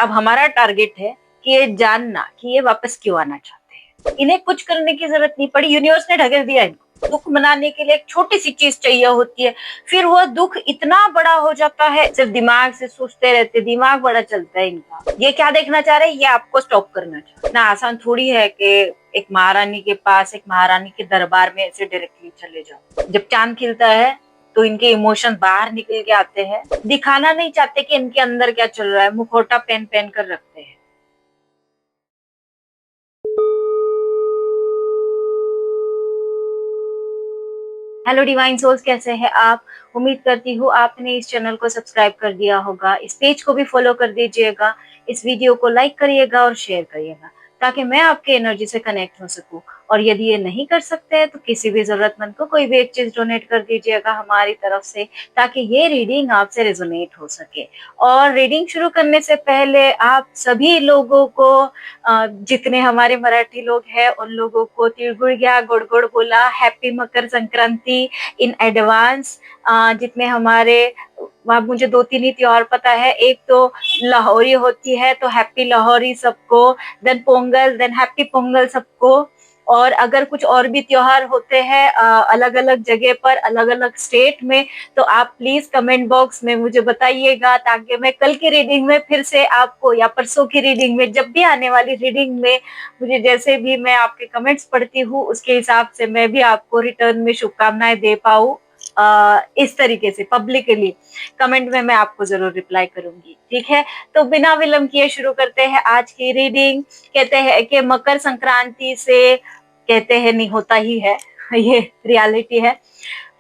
अब हमारा टारगेट है कि ये जानना कि ये वापस क्यों आना चाहते हैं। इन्हें कुछ करने की जरूरत नहीं पड़ी, यूनिवर्स ने ढकेल दिया इनको। दुख मनाने के लिए एक छोटी सी चीज चाहिए होती है, फिर वो दुख इतना बड़ा हो जाता है, सिर्फ दिमाग से सोचते रहते, दिमाग बड़ा चलता है इनका। ये क्या देखना चाह रहे हैं, ये आपको स्टॉप करना चाह रहे हैं। इतना आसान थोड़ी है कि एक महारानी के पास, एक महारानी के दरबार में ऐसे डायरेक्टली चले जाओ। जब चांद खिलता है तो इनके इमोशन बाहर निकल के आते हैं, दिखाना नहीं चाहते कि इनके अंदर क्या चल रहा है, मुखौटा पहन पहन कर रखते हैं। हेलो डिवाइन सोल्स, कैसे हैं आप? उम्मीद करती हूँ आपने इस चैनल को सब्सक्राइब कर दिया होगा, इस पेज को भी फॉलो कर दीजिएगा, इस वीडियो को लाइक करिएगा और शेयर करिएगा ताकि मैं आपके एनर्जी से कनेक्ट हो सकूं। और यदि ये नहीं कर सकते हैं तो किसी भी जरूरतमंद को कोई भी एक चीज डोनेट कर दीजिएगा हमारी तरफ से, ताकि ये रीडिंग आपसे रेजोनेट हो सके। और रीडिंग शुरू करने से पहले आप सभी लोगों को, जितने हमारे मराठी लोग हैं उन लोगों को तिळगुळ घ्या, गोड गोड बोला, happy Makar Sankranti in advance. जितने हमारे, वहाँ मुझे 2-3 ही त्योहार पता है, एक तो लाहौरी होती है तो हैप्पी लाहौरी सबको, then Pongal, then happy Pongal सबको। और अगर कुछ और भी त्योहार होते हैं अलग अलग जगह पर, अलग अलग स्टेट में, तो आप प्लीज कमेंट बॉक्स में मुझे बताइएगा, ताकि मैं कल की रीडिंग में फिर से आपको, या परसों की रीडिंग में, जब भी आने वाली रीडिंग में मुझे जैसे भी मैं आपके कमेंट्स पढ़ती हूँ उसके हिसाब से मैं भी आपको रिटर्न में शुभकामनाएं दे पाऊँ। इस तरीके से पब्लिकली कमेंट में मैं आपको जरूर रिप्लाई करूंगी, ठीक है? तो बिना विलंब किए शुरू करते हैं आज की रीडिंग। कहते हैं कि मकर संक्रांति से, कहते हैं नहीं, होता ही है, ये रियलिटी है।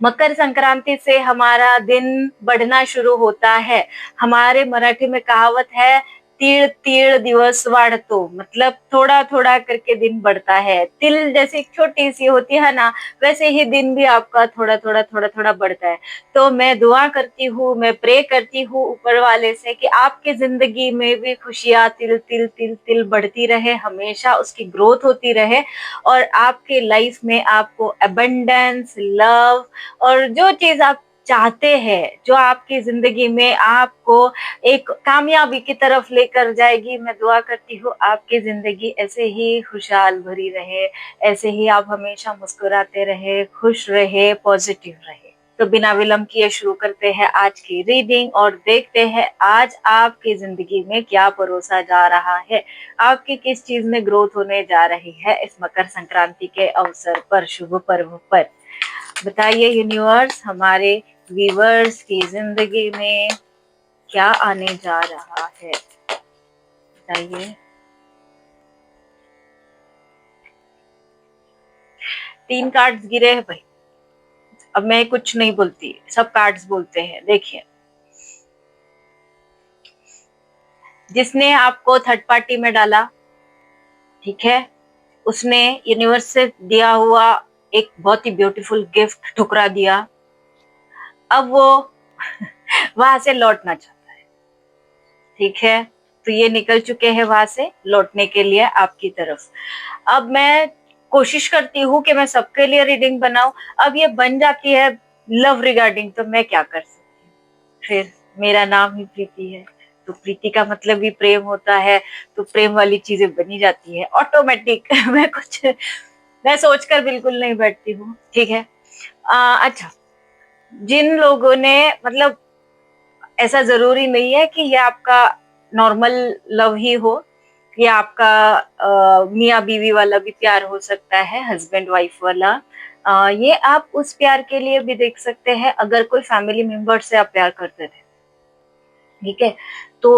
मकर संक्रांति से हमारा दिन बढ़ना शुरू होता है। हमारे मराठी में कहावत है, तीळ तीळ दिवस वाढतो, मतलब थोड़ा थोड़ा करके दिन बढ़ता है। तिल जैसे एक छोटी सी होती है ना, वैसे ही दिन भी आपका थोड़ा थोड़ा थोड़ा थोड़ा बढ़ता है। तो मैं दुआ करती हूँ, मैं प्रे करती हूँ ऊपर वाले से कि आपकी जिंदगी में भी खुशियां तिल तिल तिल तिल बढ़ती रहे, हमेशा उसकी ग्रोथ होती रहे, और आपके लाइफ में आपको अबंडेंस, लव और जो चीज आप चाहते हैं, जो आपकी जिंदगी में आपको एक कामयाबी की तरफ लेकर जाएगी, मैं दुआ करती हूँ आपकी जिंदगी ऐसे ही खुशहाल भरी रहे, ऐसे ही आप हमेशा मुस्कुराते रहे, खुश रहे, पॉजिटिव रहे। तो बिना विलंब किए शुरू करते हैं आज की रीडिंग और देखते हैं आज आपकी जिंदगी में क्या परोसा जा रहा है, आपकी किस चीज में ग्रोथ होने जा रही है इस मकर संक्रांति के अवसर पर, शुभ पर्व पर। बताइए यूनिवर्स, हमारे व्यूअर्स की जिंदगी में क्या आने जा रहा है, बताइए। 3 कार्ड्स गिरे हैं भाई। अब मैं कुछ नहीं बोलती, सब कार्ड्स बोलते हैं। देखिए, जिसने आपको थर्ड पार्टी में डाला, ठीक है, उसने यूनिवर्स से दिया हुआ एक बहुत ही ब्यूटीफुल गिफ्ट ठुकरा दिया। अब वो वहां से लौटना चाहता है, ठीक है? तो ये निकल चुके हैं वहां से लौटने के लिए आपकी तरफ। अब मैं कोशिश करती हूँ कि मैं सबके लिए रीडिंग बनाऊं। अब ये बन जाती है लव रिगार्डिंग, तो मैं क्या कर सकती हूँ? फिर मेरा नाम ही प्रीति है, तो प्रीति का मतलब भी प्रेम होता है, तो प्रेम वाली चीजें बनी जाती है ऑटोमेटिक। मैं सोचकर बिल्कुल नहीं बैठती हूँ, ठीक है? अच्छा, जिन लोगों ने, मतलब ऐसा जरूरी नहीं है कि ये आपका नॉर्मल लव ही हो, ये आपका मियाँ बीवी वाला भी प्यार हो सकता है, हस्बैंड वाइफ वाला। ये आप उस प्यार के लिए भी देख सकते हैं अगर कोई फैमिली मेंबर से आप प्यार करते थे, ठीक है? तो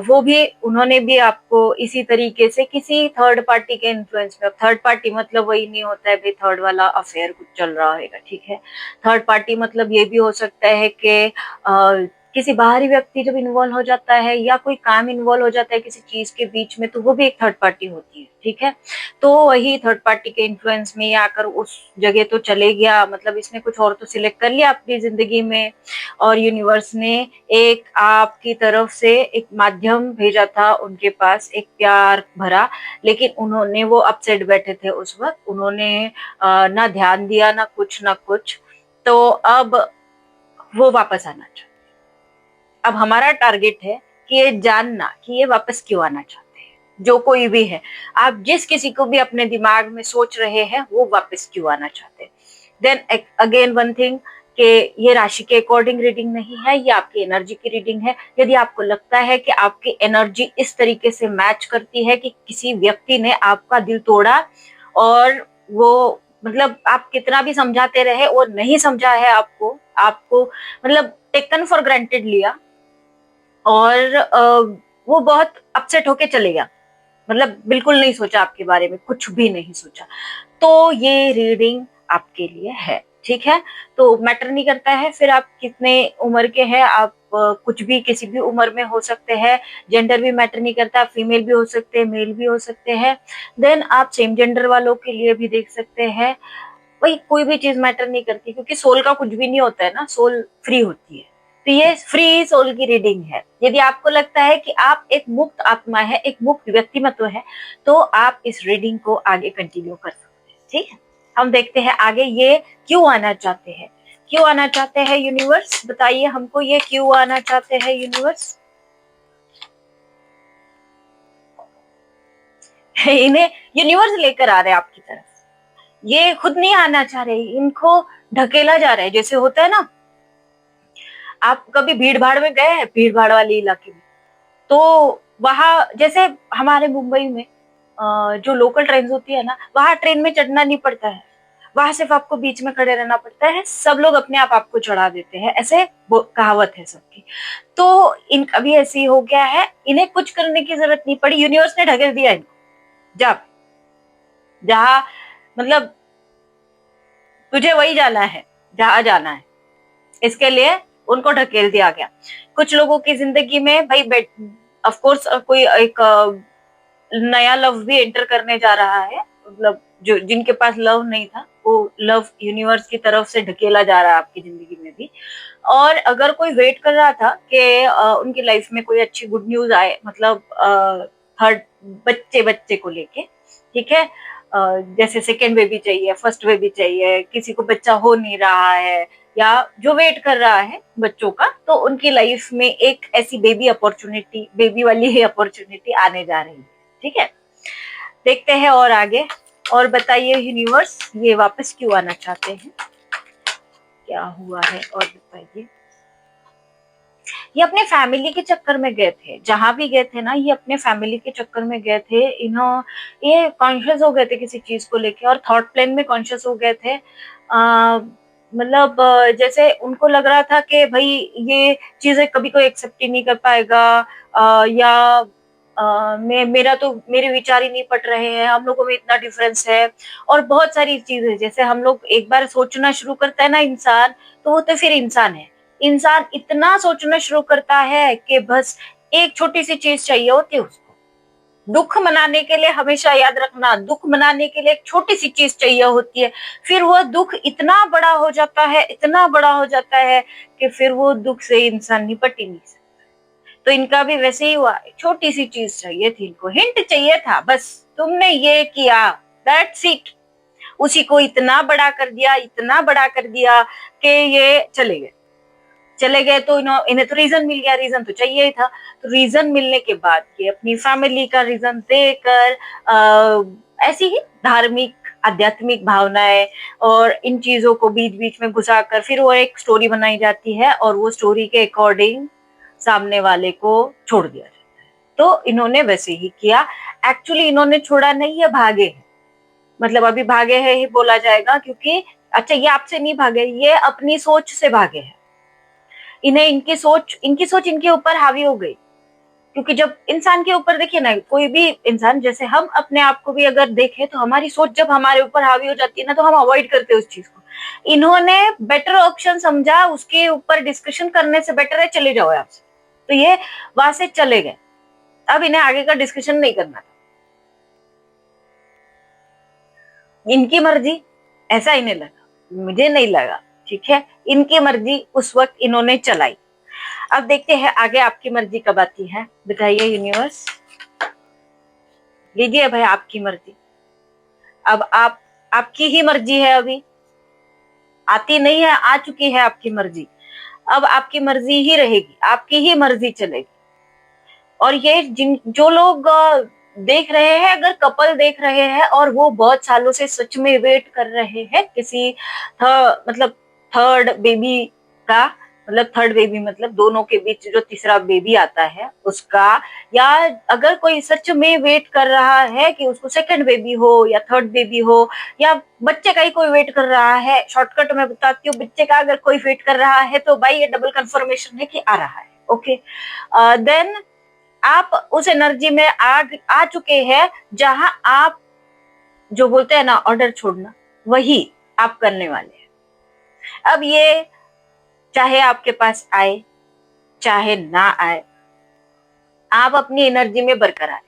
वो भी, उन्होंने भी आपको इसी तरीके से किसी थर्ड पार्टी के इन्फ्लुएंस में, थर्ड पार्टी मतलब वही नहीं होता है भाई थर्ड वाला अफेयर कुछ चल रहा होगा, ठीक है? थर्ड पार्टी मतलब ये भी हो सकता है कि किसी बाहरी व्यक्ति जब इन्वॉल्व हो जाता है, या कोई काम इन्वॉल्व हो जाता है किसी चीज के बीच में, तो वो भी एक थर्ड पार्टी होती है, ठीक है? तो वही थर्ड पार्टी के इन्फ्लुएंस में आकर उस जगह तो चले गया, मतलब इसने कुछ और तो सिलेक्ट कर लिया अपनी जिंदगी में, और यूनिवर्स ने एक आपकी तरफ से एक माध्यम भेजा था उनके पास, एक प्यार भरा, लेकिन उन्होंने, वो अपसेट बैठे थे उस वक्त, उन्होंने ना ध्यान दिया, ना कुछ ना कुछ। तो अब वो वापस आना चाहिए। अब हमारा टारगेट है कि ये जानना कि ये वापस क्यों आना चाहते हैं, जो कोई भी है, आप जिस किसी को भी अपने दिमाग में सोच रहे हैं वो वापस क्यों आना चाहते हैं। देन अगेन वन थिंग कि ये राशि के अकॉर्डिंग रीडिंग नहीं है, ये आपकी एनर्जी की रीडिंग है। यदि आपको लगता है कि आपकी एनर्जी इस तरीके से मैच करती है कि किसी व्यक्ति ने आपका दिल तोड़ा और वो मतलब आप कितना भी समझाते रहे और नहीं समझा है आपको मतलब टेकन फॉर ग्रांटेड लिया और वो बहुत अपसेट होके चले गया, मतलब बिल्कुल नहीं सोचा आपके बारे में, कुछ भी नहीं सोचा, तो ये रीडिंग आपके लिए है। ठीक है, तो मैटर नहीं करता है फिर आप कितने उम्र के हैं, आप कुछ भी किसी भी उम्र में हो सकते हैं, जेंडर भी मैटर नहीं करता, फीमेल भी हो सकते हैं, मेल भी हो सकते हैं। देन आप सेम जेंडर वालों के लिए भी देख सकते हैं, भाई कोई भी चीज मैटर नहीं करती, क्योंकि सोल का कुछ भी नहीं होता है ना, सोल फ्री होती है। तो ये फ्री सोल की रीडिंग है। यदि आपको लगता है कि आप एक मुक्त आत्मा है, एक मुक्त व्यक्तिमत्व है, तो आप इस रीडिंग को आगे कंटिन्यू कर सकते हैं। ठीक है, हम देखते हैं आगे ये क्यों आना चाहते हैं, क्यों आना चाहते हैं यूनिवर्स, बताइए हमको ये क्यों आना चाहते हैं यूनिवर्स। इन्हें यूनिवर्स लेकर आ रहे हैं आपकी तरफ, ये खुद नहीं आना चाह रहे, इनको ढकेला जा रहा है। जैसे होता है ना, आप कभी भीड़ भाड़ में गए हैं, भीड़ भाड़ वाले इलाके में, तो वहां जैसे हमारे मुंबई में जो लोकल ट्रेन होती है ना, वहां ट्रेन में चढ़ना नहीं पड़ता है, वहां सिर्फ आपको बीच में खड़े रहना पड़ता है, सब लोग अपने आप आपको चढ़ा देते हैं, ऐसे कहावत है सबकी। तो इनका भी ऐसे ही हो गया है, इन्हें कुछ करने की जरूरत नहीं पड़ी, यूनिवर्स ने ढकेल दिया इनको, जब जहां मतलब तुझे वही जाना है जहां जाना है, इसके लिए उनको ढकेल दिया गया। कुछ लोगों की जिंदगी में भाई ऑफ कोर्स कोई एक नया लव भी एंटर करने जा रहा है, मतलब जो जिनके पास लव नहीं था वो लव यूनिवर्स की तरफ से ढकेला जा रहा है आपकी जिंदगी में भी। और अगर कोई वेट कर रहा था कि उनकी लाइफ में कोई अच्छी गुड न्यूज आए, मतलब थर्ड बच्चे बच्चे को लेके, ठीक है, जैसे सेकेंड बेबी चाहिए, फर्स्ट बेबी चाहिए, किसी को बच्चा हो नहीं रहा है, या जो वेट कर रहा है बच्चों का, तो उनकी लाइफ में एक ऐसी बेबी अपॉर्चुनिटी, बेबी वाली ही अपॉर्चुनिटी आने जा रही है। ठीक है, देखते हैं और आगे, और बताइए यूनिवर्स ये वापस क्यों आना चाहते हैं, क्या हुआ है और बताइए। ये अपने फैमिली के चक्कर में गए थे, जहां भी गए थे ना, ये अपने फैमिली के चक्कर में गए थे, ये कॉन्शियस हो गए थे किसी चीज को लेके, और थॉट प्लेन में कॉन्शियस हो गए थे। मतलब जैसे उनको लग रहा था कि भाई ये चीजें कभी कोई एक्सेप्ट ही नहीं कर पाएगा, या मेरा तो मेरे विचार ही नहीं पट रहे हैं, हम लोगों में इतना डिफरेंस है, और बहुत सारी चीजें, जैसे हम लोग एक बार सोचना शुरू करता है ना इंसान, तो वो तो फिर इंसान है। इंसान इतना सोचना शुरू करता है कि बस एक छोटी सी चीज चाहिए होती है उसको, दुख मनाने के लिए, हमेशा याद रखना, दुख मनाने के लिए एक छोटी सी चीज चाहिए होती है, फिर वो दुख इतना बड़ा हो जाता है, इतना बड़ा हो जाता है कि फिर वो दुख से इंसान निपट ही नहीं सकता। तो इनका भी वैसे ही हुआ, छोटी सी चीज चाहिए थी इनको, हिंट चाहिए था, बस तुमने ये किया, दैट्स इट, उसी को इतना बड़ा कर दिया, इतना बड़ा कर दिया कि ये चले गए। चले गए तो इन्हें तो रीजन मिल गया, रीजन तो चाहिए ही था। तो रीजन मिलने के बाद ये अपनी फैमिली का रीजन देकर ऐसी ही धार्मिक आध्यात्मिक भावनाएं और इन चीजों को बीच बीच में घुसाकर फिर वो एक स्टोरी बनाई जाती है, और वो स्टोरी के अकॉर्डिंग सामने वाले को छोड़ दिया जाता है। तो इन्होंने वैसे ही किया, एक्चुअली इन्होंने छोड़ा नहीं है, भागे है, मतलब अभी भागे है ही बोला जाएगा, क्योंकि अच्छा ये आपसे नहीं भागे, ये अपनी सोच से भागे हैं। इन्हें इनकी सोच इनके ऊपर हावी हो गई, क्योंकि जब इंसान के ऊपर देखिए ना, कोई भी इंसान, जैसे हम अपने आप को भी अगर देखें तो हमारी सोच जब हमारे ऊपर हावी हो जाती है ना, तो हम अवॉइड करते हैं उस चीज को। इन्होंने बेटर ऑप्शन समझा, उसके ऊपर डिस्कशन करने से बेटर है चले जाओ आपसे, तो ये वहां से चले गए, अब इन्हें आगे का डिस्कशन नहीं करना था, इनकी मर्जी, ऐसा इन्हें लगा, मुझे नहीं लगा। ठीक है, इनकी मर्जी उस वक्त इन्होंने चलाई। अब देखते हैं आगे आपकी मर्जी कब आती है, बताइए यूनिवर्स, लीजिए भाई आपकी मर्जी। अब आपकी ही मर्जी है, अभी आती नहीं है, आ चुकी है आपकी मर्जी, अब आपकी मर्जी ही रहेगी, आपकी ही मर्जी चलेगी। और ये जिन जो लोग देख रहे हैं, अगर कपल देख रहे हैं और वो बहुत सालों से सच में वेट कर रहे हैं किसी मतलब थर्ड बेबी का, मतलब थर्ड बेबी मतलब दोनों के बीच जो तीसरा बेबी आता है उसका, या अगर कोई सच में वेट कर रहा है कि उसको सेकंड बेबी हो या थर्ड बेबी हो, या बच्चे का ही कोई वेट कर रहा है, शॉर्टकट में बताती हूँ, बच्चे का अगर कोई वेट कर रहा है तो भाई ये डबल कंफर्मेशन है कि आ रहा है। ओके, देन आप उस एनर्जी में आ चुके हैं जहां आप जो बोलते हैं ना ऑर्डर छोड़ना, वही आप करने वाले हैं। अब ये चाहे आपके पास आए चाहे ना आए, आप अपनी एनर्जी में बरकरार है।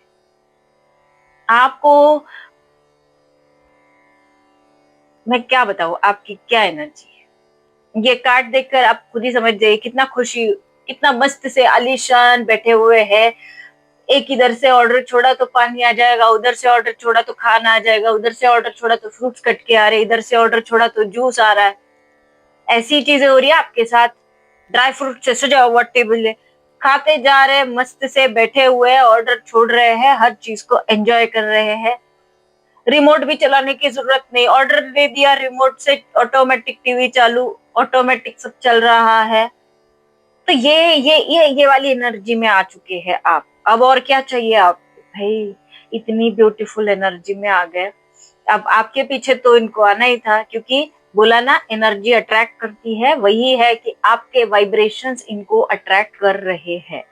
आपको मैं क्या बताऊं आपकी क्या एनर्जी है, ये कार्ड देखकर आप खुद ही समझ जाइए कितना खुशी, कितना मस्त से आलीशान बैठे हुए हैं। एक इधर से ऑर्डर छोड़ा तो पानी आ जाएगा, उधर से ऑर्डर छोड़ा तो खाना आ जाएगा, उधर से ऑर्डर छोड़ा तो फ्रूट्स कट के आ रहे, इधर से ऑर्डर छोड़ा तो जूस आ रहा है। ऐसी चीजें हो रही है आपके साथ। ड्राई फ्रूट से सजा हुआ टेबल है, खाते जा रहे, मस्त से बैठे हुए, ऑर्डर छोड़ रहे हैं, हर चीज को एंजॉय कर रहे हैं। रिमोट भी चलाने की जरूरत नहीं, ऑर्डर दे दिया, रिमोट से ऑटोमेटिक टीवी चालू, ऑटोमेटिक सब चल रहा है। तो ये वाली एनर्जी में आ चुके हैं आप। अब और क्या चाहिए आपको भाई, इतनी ब्यूटीफुल एनर्जी में आ गए। अब आपके पीछे तो इनको आना ही था, क्योंकि बोला ना एनर्जी अट्रैक्ट करती है, वही है कि आपके वाइब्रेशंस इनको अट्रैक्ट कर रहे हैं।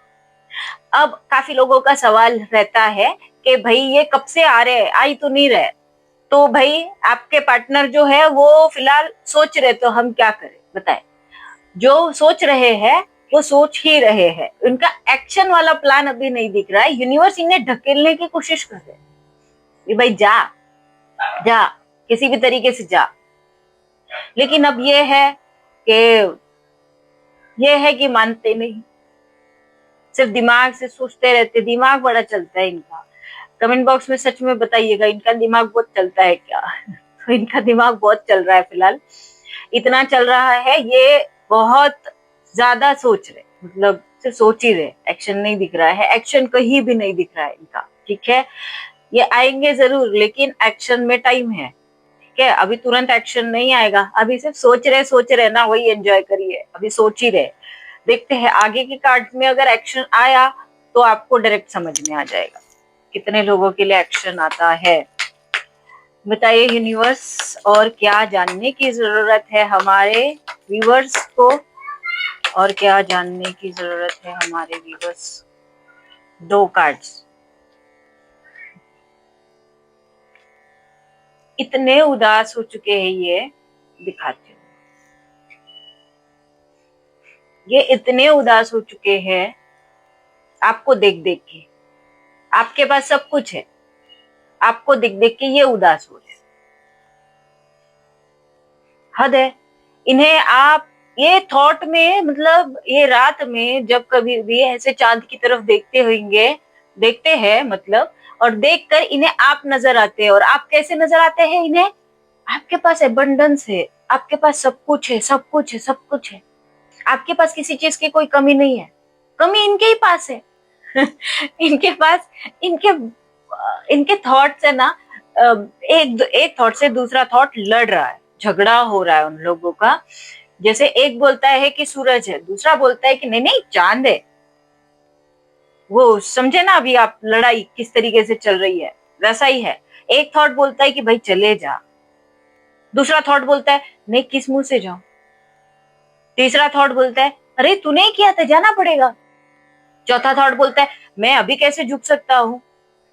अब काफी लोगों का सवाल रहता है कि भाई ये कब से आ रहे हैं, आई तो नहीं रहे। तो भाई आपके पार्टनर जो है वो फिलहाल सोच रहे, तो हम क्या करें बताएं। जो सोच रहे हैं वो सोच ही रहे हैं, उनका एक्शन वाला प्लान अभी नहीं दिख रहा है। यूनिवर्स इन्हें ढकेलने की कोशिश कर रहे हैं, भाई जा जा, किसी भी तरीके से जा। लेकिन अब ये है कि मानते नहीं, सिर्फ दिमाग से सोचते रहते, दिमाग बड़ा चलता है इनका। कमेंट बॉक्स में सच में बताइएगा इनका दिमाग बहुत चलता है क्या? तो इनका दिमाग बहुत चल रहा है फिलहाल, इतना चल रहा है, ये बहुत ज्यादा सोच रहे, मतलब सिर्फ सोच ही रहे, एक्शन नहीं दिख रहा है, एक्शन कहीं भी नहीं दिख रहा है इनका। ठीक है, ये आएंगे जरूर, लेकिन एक्शन में टाइम है। ठीक है, अभी तुरंत एक्शन नहीं आएगा, अभी सिर्फ सोच रहे ना, वही एंजॉय करिए, अभी सोच ही रहे। देखते हैं आगे के कार्ड में अगर एक्शन आया तो आपको डायरेक्ट समझ में आ जाएगा कितने लोगों के लिए एक्शन आता है। बताइए यूनिवर्स, और क्या जानने की जरूरत है हमारे व्यूवर्स को, और क्या जानने की जरूरत है हमारे व्यूवर्स। दो कार्ड्स इतने उदास हो चुके हैं, ये दिखाते हूँ, ये इतने उदास हो चुके हैं आपको देख देख के। आपके पास सब कुछ है, आपको देख देख के ये उदास हो रहे हैं। हद है इन्हें। आप ये थॉट में, मतलब ये रात में जब कभी भी ऐसे चांद की तरफ देखते होंगे, देखते हैं मतलब, और देखकर इन्हें आप नजर आते हैं। और आप कैसे नजर आते हैं इन्हें? आपके पास एबंडेंस है, आपके पास सब कुछ है, सब कुछ है, सब कुछ है, आपके पास किसी चीज की कोई कमी नहीं है, कमी इनके ही पास है। इनके पास, इनके इनके थॉट से ना, एक थॉट से दूसरा थॉट लड़ रहा है, झगड़ा हो रहा है उन लोगों का। जैसे एक बोलता है कि सूरज है, दूसरा बोलता है कि नहीं नहीं चांद है। वो समझे ना अभी आप लड़ाई किस तरीके से चल रही है, वैसा ही है। एक थॉट बोलता है कि भाई चले जा, दूसरा थॉट बोलता है नहीं किस मुंह से जाऊं, तीसरा थॉट बोलता है अरे तूने ही किया था जाना पड़ेगा, चौथा थॉट बोलता है मैं अभी कैसे झुक सकता हूँ,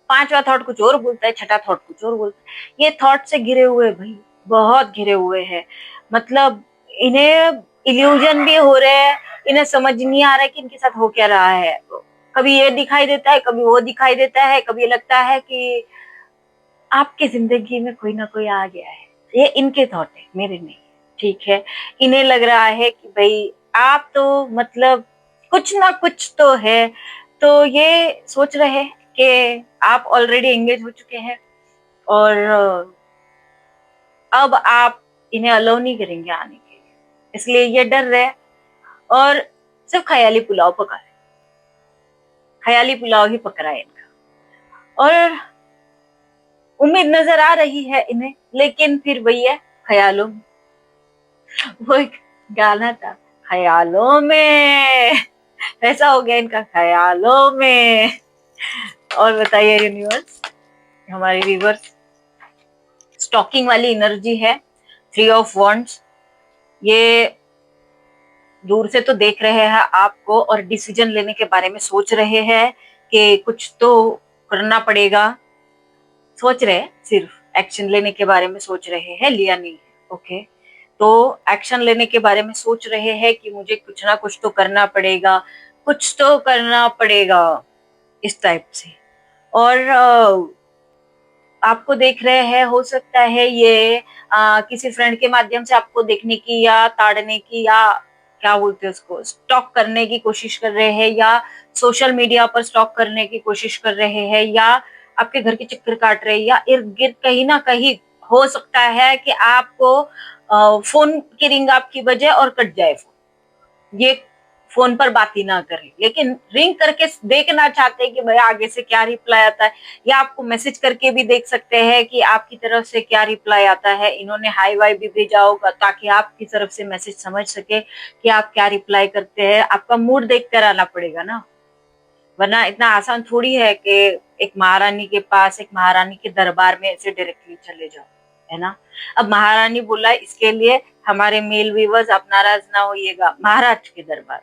पांचवा थॉट कुछ और बोलता है, छठा थॉट कुछ और बोलता है। ये थॉट से घिरे हुए भाई, बहुत घिरे हुए हैं। मतलब इन्हें इल्यूजन भी हो रहे हैं, इन्हें समझ नहीं आ रहा है कि इनके साथ हो क्या रहा है। कभी ये दिखाई देता है, कभी वो दिखाई देता है, कभी ये लगता है कि आपकी जिंदगी में कोई ना कोई आ गया है। ये इनके थॉट है, मेरे नहीं। ठीक है, इन्हें लग रहा है कि भाई आप तो मतलब कुछ ना कुछ तो है। तो ये सोच रहे हैं कि आप ऑलरेडी एंगेज हो चुके हैं, और अब आप इन्हें अलाउ नहीं करेंगे आने के लिए, इसलिए ये डर रहे और सिर्फ ख्याली पुलाव पका रहे। ख्याली पुलाव ही पक रहा है इनका। और उम्मीद नजर आ रही है इन्हें, लेकिन फिर वही है, ख्यालों में। वो एक गाना था, ख्यालों में, ऐसा हो गया इनका, ख्यालों में। और बताइए यूनिवर्स, हमारे व्यूअर्स, स्टॉकिंग वाली एनर्जी है, 3 ऑफ वॉन्ड्स। ये दूर से तो देख रहे हैं आपको और डिसीजन लेने के बारे में सोच रहे हैं कि कुछ तो करना पड़ेगा। सोच रहे हैं, सिर्फ एक्शन लेने के बारे में सोच रहे हैं, लिया नहीं है। ओके, तो एक्शन लेने के बारे में सोच रहे हैं कि मुझे कुछ ना कुछ तो करना पड़ेगा, कुछ तो करना पड़ेगा, इस टाइप से। और आपको देख रहे हैं, हो सकता है ये किसी फ्रेंड के माध्यम से आपको देखने की या ताड़ने की, या क्या बोलते हैं उसको, स्टॉक करने की कोशिश कर रहे हैं, या सोशल मीडिया पर स्टॉक करने की कोशिश कर रहे हैं, या आपके घर के चक्कर काट रहे हैं, या इर्द गिर्द कहीं ना कहीं हो सकता है कि आपको फोन की रिंग आपकी बजे और कट जाए फोन। ये फोन पर बात ही ना करें, लेकिन रिंग करके देखना चाहते हैं कि भाई आगे से क्या रिप्लाई आता है, या आपको मैसेज करके भी देख सकते हैं कि आपकी तरफ से क्या रिप्लाई आता है। इन्होंने हाई वाई भी भेजा होगा ताकि आपकी तरफ से मैसेज समझ सके कि आप क्या रिप्लाई करते हैं। आपका मूड देख कर आना पड़ेगा ना, वरना इतना आसान थोड़ी है कि एक महारानी के पास, एक महारानी के दरबार में ऐसे डायरेक्टली चले जाओ, है ना। अब महारानी बोला, इसके लिए हमारे मेल व्यूवर्स आप नाराज ना होइएगा, महाराज के दरबार,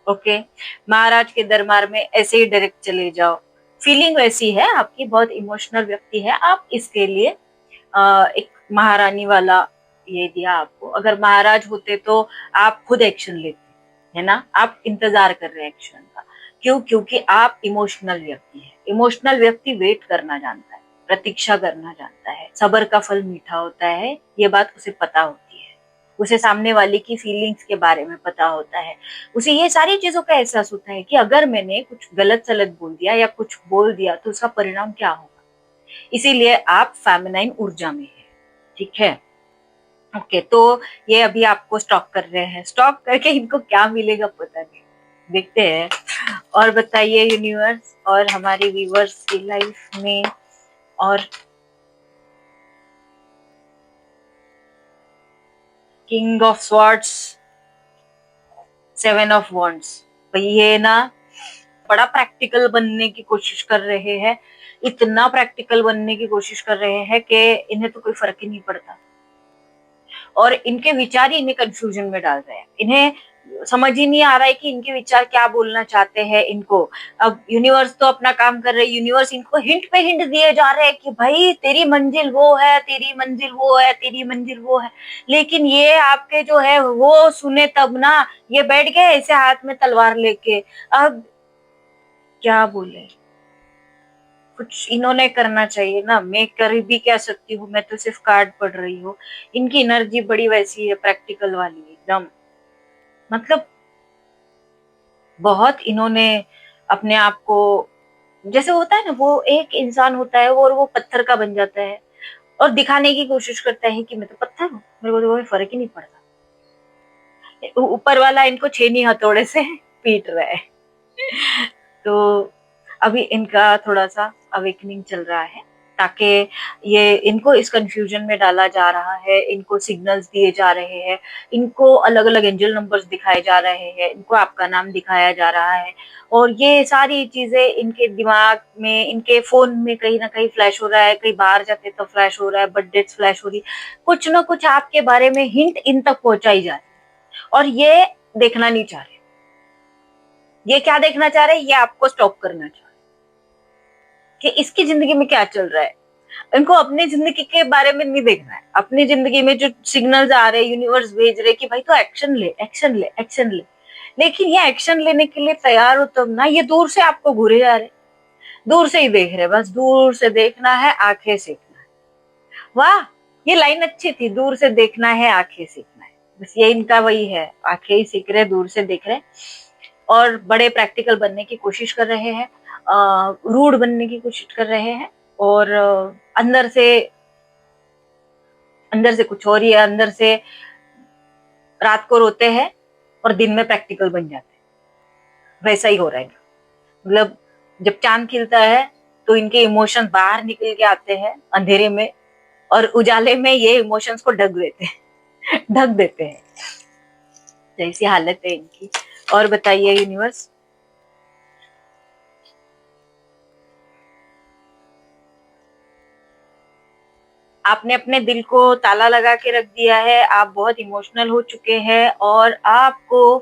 ओके, महाराज के दरबार में ऐसे ही डायरेक्ट चले जाओ। फीलिंग वैसी है आपकी, बहुत इमोशनल व्यक्ति है आप, इसके लिए एक महारानी वाला ये दिया आपको। अगर महाराज होते तो आप खुद एक्शन लेते, है ना। आप इंतजार कर रहे हैं एक्शन का, क्यों? क्योंकि आप इमोशनल व्यक्ति है। इमोशनल व्यक्ति वेट करना जानता है, प्रतीक्षा करना जानता है, सब्र का फल मीठा होता है, ये बात उसे पता होती है। उसे सामने वाले की फीलिंग्स के बारे में पता होता है, उसे ये सारी चीजों का एहसास होता है कि अगर मैंने कुछ गलत सलत बोल दिया या कुछ बोल दिया तो उसका परिणाम क्या होगा। इसीलिए आप फेमिनाइन ऊर्जा में है, ठीक है। ओके, तो ये अभी आपको स्टॉक कर रहे हैं, स्टॉक करके इनको क्या मिलेगा पता नहीं, देखते हैं। और बताइए यूनिवर्स और हमारे व्यूअर्स की लाइफ में, और king of swords, 7 of wands, तो ये ना बड़ा प्रैक्टिकल बनने की कोशिश कर रहे हैं, इतना प्रैक्टिकल बनने की कोशिश कर रहे हैं कि इन्हें तो कोई फर्क ही नहीं पड़ता, और इनके विचार ही इन्हें कंफ्यूजन में डाल रहे हैं। इन्हें समझ ही नहीं आ रहा है कि इनके विचार क्या बोलना चाहते हैं इनको। अब यूनिवर्स तो अपना काम कर रहे हैं, यूनिवर्स इनको हिंट पे हिंट दिए जा रहे हैं कि भाई तेरी मंजिल वो है, तेरी मंजिल वो है, तेरी मंजिल वो है। लेकिन ये आपके जो है वो सुने तब ना, ये बैठ गए ऐसे हाथ में तलवार लेके। अब क्या बोले, कुछ इन्होंने करना चाहिए ना, मैं कर भी क्या सकती हूँ, मैं तो सिर्फ कार्ड पढ़ रही हूँ। इनकी एनर्जी बड़ी वैसी है, प्रैक्टिकल वाली एकदम, मतलब बहुत इन्होंने अपने आप को, जैसे होता है ना, वो एक इंसान होता है वो, और वो पत्थर का बन जाता है और दिखाने की कोशिश करता है कि मैं तो पत्थर हूँ, मेरे को तो कोई फर्क ही नहीं पड़ता। ऊपर वाला इनको छेनी हथौड़े से पीट रहा है। तो अभी इनका थोड़ा सा अवेकनिंग चल रहा है, ताकि ये इनको इस कंफ्यूजन में डाला जा रहा है, इनको सिग्नल्स दिए जा रहे हैं, इनको अलग अलग एंजल नंबर्स दिखाए जा रहे हैं, इनको आपका नाम दिखाया जा रहा है, और ये सारी चीजें इनके दिमाग में, इनके फोन में कहीं ना कहीं फ्लैश हो रहा है, कहीं बाहर जाते तो फ्लैश हो रहा है, बर्थडे फ्लैश हो रही, कुछ ना कुछ आपके बारे में हिंट इन तक पहुंचाई जा रही है, और ये देखना नहीं चाह रहे। ये क्या देखना चाह रहे हैं, ये आपको स्टॉप करना चाह रहे कि इसकी जिंदगी में क्या चल रहा है। इनको अपनी जिंदगी के बारे में नहीं देखना है, अपनी जिंदगी में जो सिग्नल्स आ रहे हैं, यूनिवर्स भेज रहे कि भाई तो एक्शन ले, एक्शन ले, एक्शन ले। लेकिन ये एक्शन लेने के लिए तैयार हो तब ना, ये दूर से आपको घूरे जा रहे, दूर से ही देख रहे, बस दूर से देखना है, आंखें सेकना है। वाह, ये लाइन अच्छी थी, दूर से देखना है, आंखें सेकना है, बस ये इनका वही है, आंखें ही सेक रहे, दूर से देख रहे, और बड़े प्रैक्टिकल बनने की कोशिश कर रहे हैं, रूड बनने की कोशिश कर रहे हैं, और अंदर से कुछ और ही है, अंदर से रात को रोते हैं और दिन में प्रैक्टिकल बन जाते हैं, वैसा ही हो रहा है। मतलब जब चांद खिलता है तो इनके इमोशंस बाहर निकल के आते हैं अंधेरे में, और उजाले में ये इमोशंस को ढक देते हैं ढक देते हैं। जैसी हालत है इनकी। और बताइए यूनिवर्स। आपने अपने दिल को ताला लगा के रख दिया है, आप बहुत इमोशनल हो चुके हैं, और आपको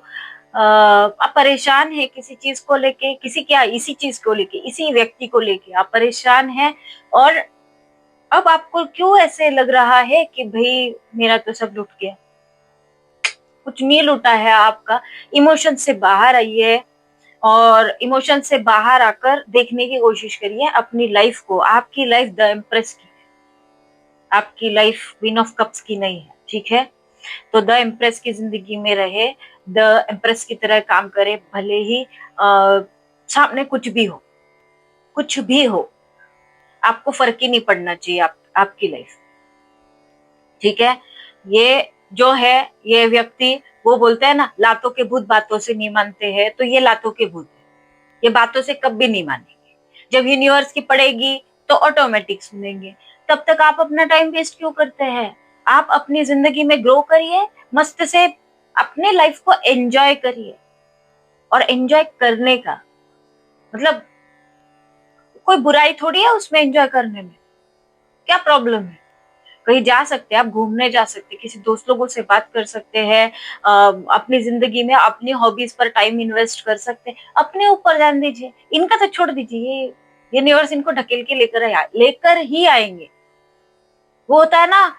आप परेशान है किसी चीज को लेके, किसी क्या इसी चीज को लेके, इसी व्यक्ति को लेके आप परेशान हैं। और अब आपको क्यों ऐसे लग रहा है कि भाई मेरा तो सब लुट गया। कुछ नहीं लूटा है आपका। इमोशन से बाहर आइए, और इमोशन से बाहर आकर देखने की कोशिश करिए अपनी लाइफ को। आपकी लाइफ द एम्प्रेस की, आपकी लाइफ क्वीन ऑफ कप्स की नहीं है, ठीक है। तो द एम्प्रेस की जिंदगी में रहे, द एम्प्रेस की तरह काम करे, भले ही सामने कुछ भी हो, कुछ भी हो, आपको फर्क ही नहीं पड़ना चाहिए आपकी लाइफ, ठीक है। ये जो है, ये व्यक्ति, वो बोलते हैं ना, लातों के भूत बातों से नहीं मानते हैं, तो ये लातों के भूत है, ये बातों से कभी नहीं मानेंगे। जब यूनिवर्स की पड़ेगी तो ऑटोमेटिक सुनेंगे। तब तक आप अपना टाइम वेस्ट क्यों करते हैं। आप अपनी जिंदगी में ग्रो करिए, मस्त से अपने लाइफ को एंजॉय करिए। और एंजॉय करने का मतलब कोई बुराई थोड़ी है उसमें, एंजॉय करने में क्या प्रॉब्लम है। कहीं जा सकते हैं आप, घूमने जा सकते हैं, किसी दोस्त लोगों से बात कर सकते हैं, अपनी जिंदगी में अपनी हॉबीज पर टाइम इन्वेस्ट कर सकते हैं, अपने ऊपर ध्यान दीजिए। इनका तो छोड़ दीजिए, ये यूनिवर्स इनको ढकेल के लेकर ही आएंगे। वो होता है ना,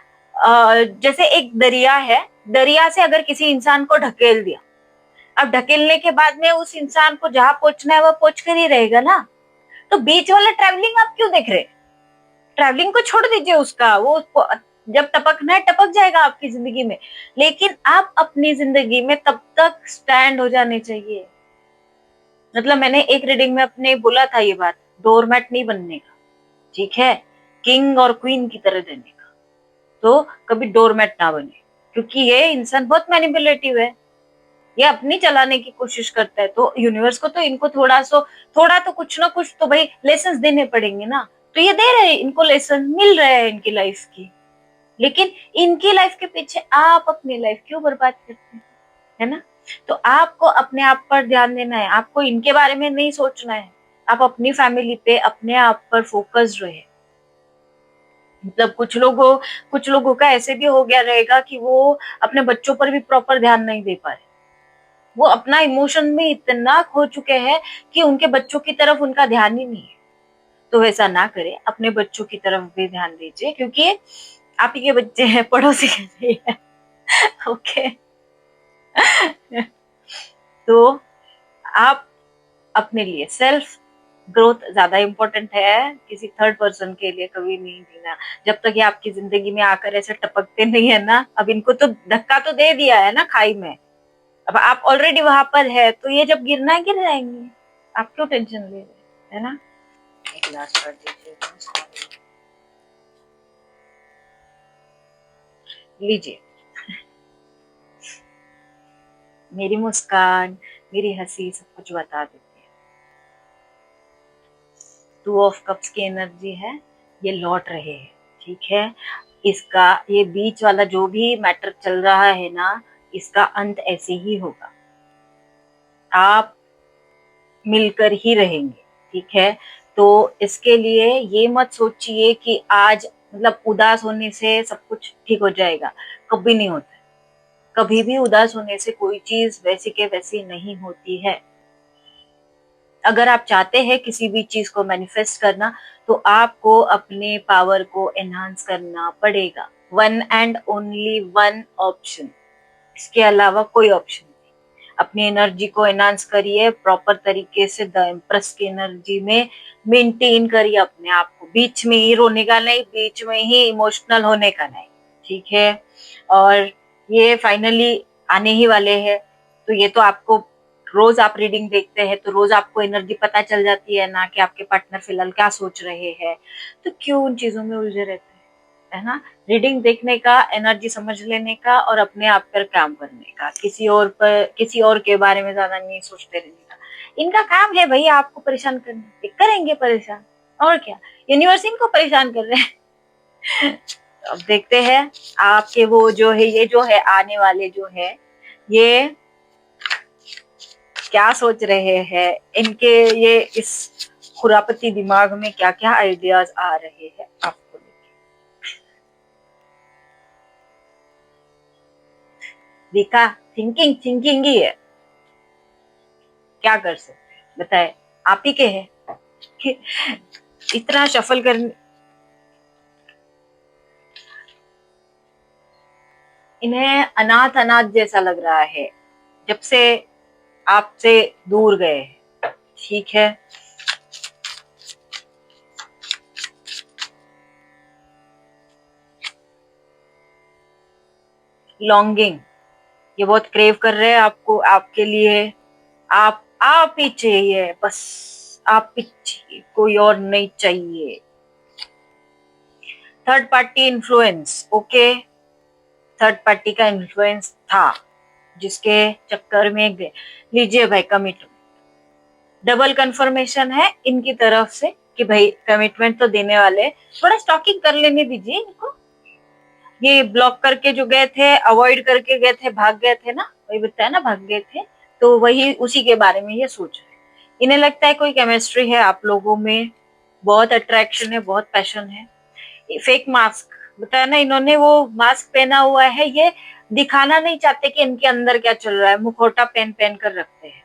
जैसे एक दरिया है, दरिया से अगर किसी इंसान को ढकेल दिया, अब ढकेलने के बाद में उस इंसान को जहां पहुंचना है वो पहुंच कर ही रहेगा ना। तो बीच वाला ट्रैवलिंग आप क्यों देख रहे हैं। ट्रैवलिंग को छोड़ दीजिए, उसका वो जब टपकना है टपक जाएगा आपकी जिंदगी में। लेकिन आप अपनी जिंदगी में तब तक स्टैंड हो जाने चाहिए। मतलब मैंने एक रीडिंग में अपने बोला था ये बात, डोरमैट नहीं बनने का, ठीक है, किंग और क्वीन की तरह रहने का। तो कभी डोरमैट ना बने, क्योंकि ये इंसान बहुत मैनिपुलेटिव है, ये अपनी चलाने की कोशिश करता है। तो यूनिवर्स को तो इनको थोड़ा तो कुछ ना कुछ तो भाई लेसन देने पड़ेंगे ना। तो ये दे रहे हैं, इनको लेसन मिल रहे हैं इनकी लाइफ की। लेकिन इनकी लाइफ के पीछे आप अपनी लाइफ क्यों बर्बाद करते हैं, है ना। तो आपको अपने आप पर ध्यान देना है, आपको इनके बारे में नहीं सोचना है। आप अपनी फैमिली पे, अपने आप पर फोकस रहे। मतलब कुछ लोगों का ऐसे भी हो गया रहेगा कि वो अपने बच्चों पर भी प्रॉपर ध्यान नहीं दे पा रहे। वो अपना इमोशन में इतना खो चुके हैं कि उनके बच्चों की तरफ उनका ध्यान ही नहीं है। तो वैसा ना करें, अपने बच्चों की तरफ भी ध्यान दीजिए, क्योंकि आप ही के बच्चे हैं, पड़ोसी के नहीं है। ओके। तो आप अपने लिए सेल्फ ग्रोथ ज्यादा इम्पोर्टेंट है, किसी थर्ड पर्सन के लिए कभी नहीं जीना। जब तक ये आपकी जिंदगी में आकर ऐसे टपकते नहीं है ना, अब इनको तो धक्का तो दे दिया है ना खाई में, अब आप ऑलरेडी वहां पर है, तो ये जब गिरना है गिर जाएंगे। आप क्यों टेंशन ले रहे, है ना। एक लास्ट कर दीजिए, लीजिए। मेरी मुस्कान, मेरी हंसी सब कुछ बता देती है। 2 ऑफ कप्स की एनर्जी है, ये लौट रहे हैं, ठीक है। इसका ये बीच वाला जो भी मैटर चल रहा है ना, इसका अंत ऐसे ही होगा। आप मिलकर ही रहेंगे, ठीक है। तो इसके लिए ये मत सोचिए कि आज मतलब उदास होने से सब कुछ ठीक हो जाएगा, कभी नहीं होता। कभी भी उदास होने से कोई चीज वैसी के वैसी नहीं होती है। अगर आप चाहते हैं किसी भी चीज को मैनिफेस्ट करना, तो आपको अपने पावर को एनहांस करना पड़ेगा। One and only one option, इसके अलावा कोई ऑप्शन नहीं। अपनी एनर्जी को एनहांस करिए प्रॉपर तरीके से, द एम्प्रेस की एनर्जी में मेंटेन करिए अपने आप को। बीच में ही रोने का नहीं, बीच में ही इमोशनल होने का नहीं, ठीक है। और ये फाइनली आने ही वाले हैं। तो ये तो आपको रोज आप रीडिंग देखते हैं तो रोज आपको एनर्जी पता चल जाती है ना, कि आपके पार्टनर फिलहाल क्या सोच रहे हैं। तो क्यों उन चीजों में उलझे रहते हैं, है ना। रीडिंग देखने का, एनर्जी समझ लेने का, और अपने आप पर काम करने का, किसी और के बारे में ज्यादा नहीं सोचते रहने का। इनका काम है भाई आपको परेशान करना, करेंगे परेशान, और क्या, यूनिवर्स इनको परेशान कर रहे हैं। अब देखते हैं आपके वो जो है, ये जो है आने वाले जो है, ये क्या सोच रहे हैं, इनके ये इस खुरापती दिमाग में क्या क्या आइडियाज आ रहे हैं आपको लेके। देखा, थिंकिंग थिंकिंग ही है, क्या कर सकते हैं बताए, आप ही के हैं। इतना शफल कर, इन्हें अनाथ अनाथ जैसा लग रहा है जब से आपसे दूर गए, ठीक है। लॉन्गिंग, ये बहुत क्रेव कर रहे हैं आपको, आपके लिए, आप ही चाहिए, बस आप ही चाहिए, कोई और नहीं चाहिए। Third party influence, okay, third party का इन्फ्लुएंस था जिसके चक्कर में गए, लीजिए भाई कमिटमेंट, डबल कंफर्मेशन है इनकी तरफ से कि भाई कमिटमेंट तो देने वाले, थोड़ा स्टॉकिंग कर लेने दीजिए इनको। ये ब्लॉक करके जो गए थे, अवॉइड करके गए थे, भाग गए थे ना, वही बताया ना, भाग गए थे, तो वही उसी के बारे में ये सोच रहे। इन्हें लगता है कोई केमिस्ट्री है आप लोगों में, बहुत अट्रैक्शन है, बहुत पैशन है। फेक मास्क बताया ना इन्होंने, वो मास्क पहना हुआ है, ये दिखाना नहीं चाहते कि इनके अंदर क्या चल रहा है, मुखौटा पहन पहन कर रखते हैं,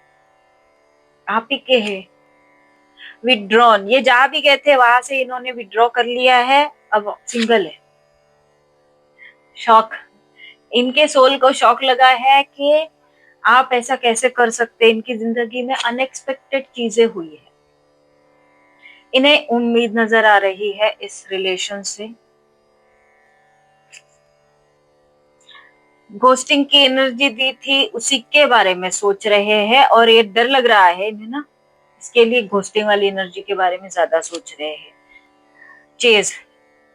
आप ही के है। विड्रॉन, ये जहां भी गए थे वहां से इन्होंने विड्रॉ कर लिया है, अब सिंगल है। शौक, इनके सोल को शौक लगा है कि आप ऐसा कैसे कर सकते, इनकी जिंदगी में अनएक्सपेक्टेड चीजें हुई है, इन्हें उम्मीद नजर आ रही है इस रिलेशन से। घोस्टिंग की एनर्जी दी थी उसी के बारे में सोच रहे हैं, और ये डर लग रहा है इन्हें ना, इसके लिए घोस्टिंग वाली एनर्जी के बारे में ज्यादा सोच रहे हैं। चेज,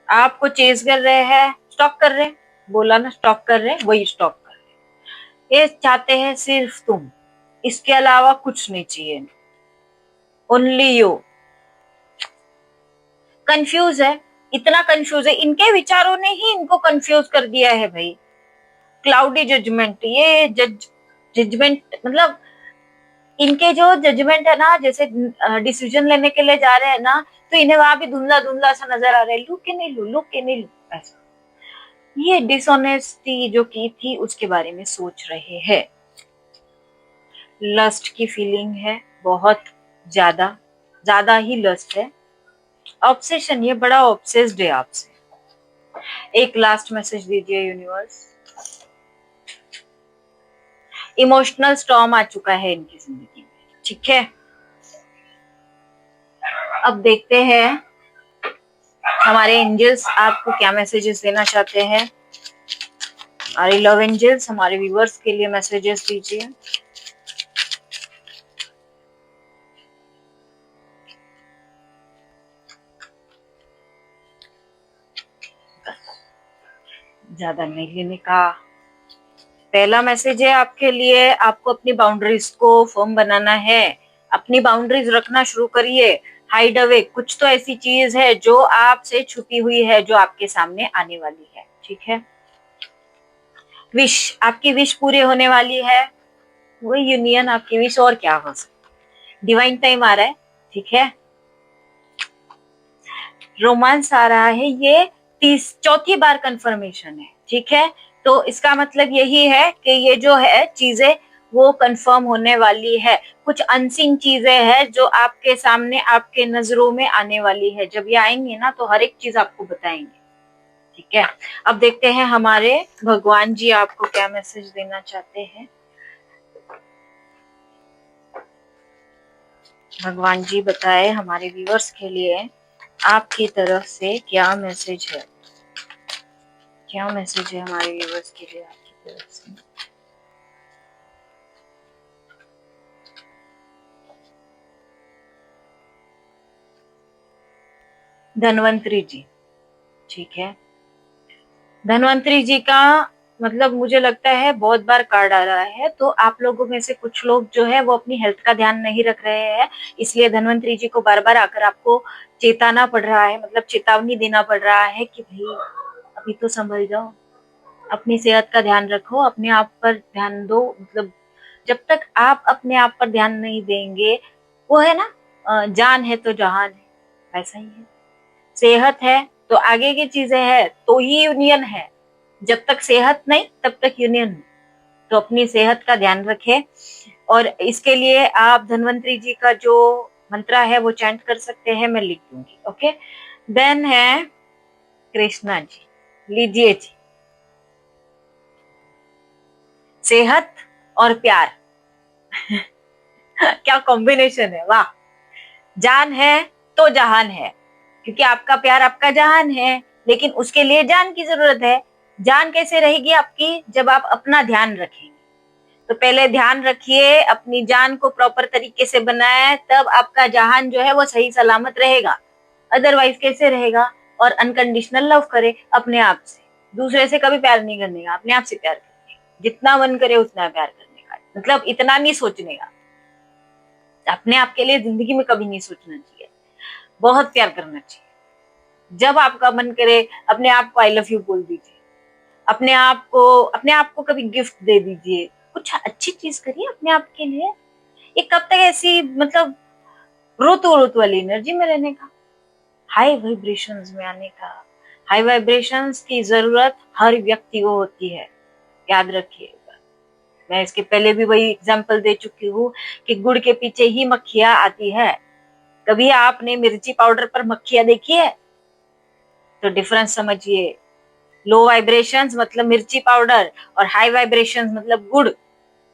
आपको चेज कर रहे हैं, स्टॉक कर रहे हैं, बोला ना स्टॉक कर रहे हैं, वही स्टॉक कर रहे हैं। ये चाहते हैं सिर्फ तुम, इसके अलावा कुछ नहीं चाहिए, ओनली यू। कंफ्यूज है, इतना कंफ्यूज है, इनके विचारों ने ही इनको कंफ्यूज कर दिया है भाई। क्लाउडी जजमेंट, ये जजमेंट मतलब इनके जो जजमेंट है ना, जैसे डिसीजन लेने के लिए जा रहे हैं ना, तो इन्हें वहां भी धुंधला धुंधला सा नजर आ रहा है, लू के नहीं लू, लू के नहीं लू, ऐसा। ये डिसऑनेस्टी जो की थी उसके बारे में सोच रहे हैं। लस्ट की फीलिंग है, बहुत ज्यादा, ज्यादा ही लस्ट है। ऑब्सेशन, ये बड़ा ऑब्सेस्ड है आपसे। एक लास्ट मैसेज दीजिए यूनिवर्स। इमोशनल स्टॉर्म आ चुका है इनकी जिंदगी में, ठीक है। अब देखते हैं हमारे एंजल्स आपको क्या मैसेजेस देना चाहते हैं। हमारे लव एंजल्स हमारे व्यूअर्स के लिए मैसेजेस दीजिए। ज्यादा नहीं लेने का। पहला मैसेज है आपके लिए, आपको अपनी बाउंड्रीज को फर्म बनाना है, अपनी बाउंड्रीज रखना शुरू करिए। हाइड अवे, कुछ तो ऐसी चीज है जो आपसे छुपी हुई है, जो आपके सामने आने वाली है, ठीक है। विश, आपकी विश पूरी होने वाली है, वही यूनियन आपकी विश, और क्या हो सकता। डिवाइन टाइम आ रहा है, ठीक है। रोमांस आ रहा है, ये चौथी बार कंफर्मेशन है, ठीक है। तो इसका मतलब यही है कि ये जो है चीजें वो कंफर्म होने वाली है। कुछ अनसीन चीजें हैं जो आपके सामने, आपके नजरों में आने वाली है, जब ये आएंगे ना तो हर एक चीज आपको बताएंगे, ठीक है। अब देखते हैं हमारे भगवान जी आपको क्या मैसेज देना चाहते हैं। भगवान जी बताए हमारे व्यूअर्स के लिए आपकी तरफ से क्या मैसेज है, क्या मैसेज है हमारे व्यूअर्स के लिए आपकी तरफ से। धनवंतरी जी, ठीक है। धनवंतरी जी का मतलब मुझे लगता है बहुत बार कार्ड आ रहा है, तो आप लोगों में से कुछ लोग जो है वो अपनी हेल्थ का ध्यान नहीं रख रहे हैं, इसलिए धन्वंतरी जी को बार बार आकर आपको चेताना पड़ रहा है, मतलब चेतावनी देना पड़ रहा है कि भाई अभी तो संभल जाओ, अपनी सेहत का ध्यान रखो, अपने आप पर ध्यान दो। मतलब जब तक आप अपने आप पर ध्यान नहीं देंगे, वो है ना, जान है तो जहान है, वैसा ही है। सेहत है तो आगे की चीजें है, तो ही यूनियन है। जब तक सेहत नहीं तब तक यूनियन नहीं। तो अपनी सेहत का ध्यान रखें, और इसके लिए आप धन्वंतरी जी का जो मंत्र है वो चैंट कर सकते हैं, मैं लिख दूंगी। ओके, देन है कृष्णा जी, लीजिए जी। सेहत और प्यार क्या कॉम्बिनेशन है, वाह। जान है तो जहान है, क्योंकि आपका प्यार आपका जहान है, लेकिन उसके लिए जान की जरूरत है। जान कैसे रहेगी आपकी, जब आप अपना ध्यान रखेंगे। तो पहले ध्यान रखिए, अपनी जान को प्रॉपर तरीके से बनाए, तब आपका जहान जो है वो सही सलामत रहेगा। अदरवाइज कैसे रहेगा। और अनकंडीशनल लव करे अपने आप से, दूसरे से कभी प्यार नहीं करने का, अपने आप से प्यार करने का, जितना मन करे उतना प्यार करने का, मतलब इतना नहीं सोचने का। अपने आप के लिए जिंदगी में कभी नहीं सोचना चाहिए, बहुत प्यार करना चाहिए। जब आपका मन करे अपने आप को आई लव यू बोल दीजिए, अपने आप को कभी गिफ्ट दे दीजिए, कुछ अच्छी चीज करिए अपने आप के लिए। ये कब तक ऐसी मतलब रोतु रोतु वाली एनर्जी में रहने का, हाई वाइब्रेशंस में आने का। हाई वाइब्रेशंस की जरूरत हर व्यक्ति को होती है, याद रखिएगा। मैं इसके पहले भी वही एग्जांपल दे चुकी हूँ कि गुड़ के पीछे ही मक्खियां आती है। कभी आपने मिर्ची पाउडर पर मक्खियां देखी है? तो डिफरेंस समझिए। लो वाइब्रेशंस मतलब मिर्ची पाउडर, और हाई वाइब्रेशंस मतलब गुड़।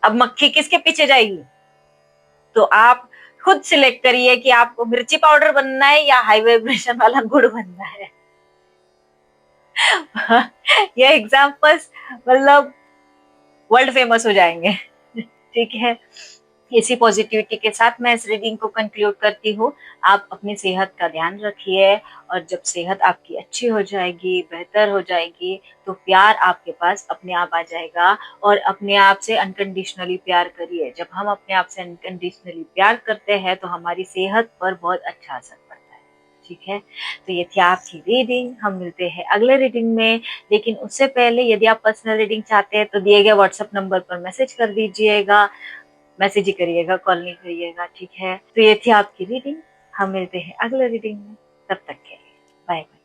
अब मक्खी किसके पीछे जाएगी? तो आप खुद सिलेक्ट करिए कि आपको मिर्ची पाउडर बनना है या हाई वाइब्रेशन वाला गुड़ बनना है। ये एग्जांपल्स मतलब वर्ल्ड फेमस हो जाएंगे। ठीक है, इसी पॉजिटिविटी के साथ मैं इस रीडिंग को कंक्लूड करती हूँ। आप अपनी सेहत का ध्यान रखिए, और जब सेहत आपकी अच्छी हो जाएगी, बेहतर हो जाएगी, तो प्यार आपके पास अपने आप आ जाएगा। और अपने आप से अनकंडीशनली प्यार करिए। जब हम अपने आप से अनकंडीशनली प्यार करते हैं तो हमारी सेहत पर बहुत अच्छा असर पड़ता है। ठीक है, तो ये थी आपकी रीडिंग। हम मिलते हैं अगले रीडिंग में, लेकिन उससे पहले यदि आप पर्सनल रीडिंग चाहते हैं तो दिए गए व्हाट्सएप नंबर पर मैसेज कर दीजिएगा। मैसेज ही करिएगा, कॉल नहीं करिएगा। ठीक है, तो ये थी आपकी रीडिंग। हम मिलते हैं अगले रीडिंग में, तब तक के लिए बाय बाय।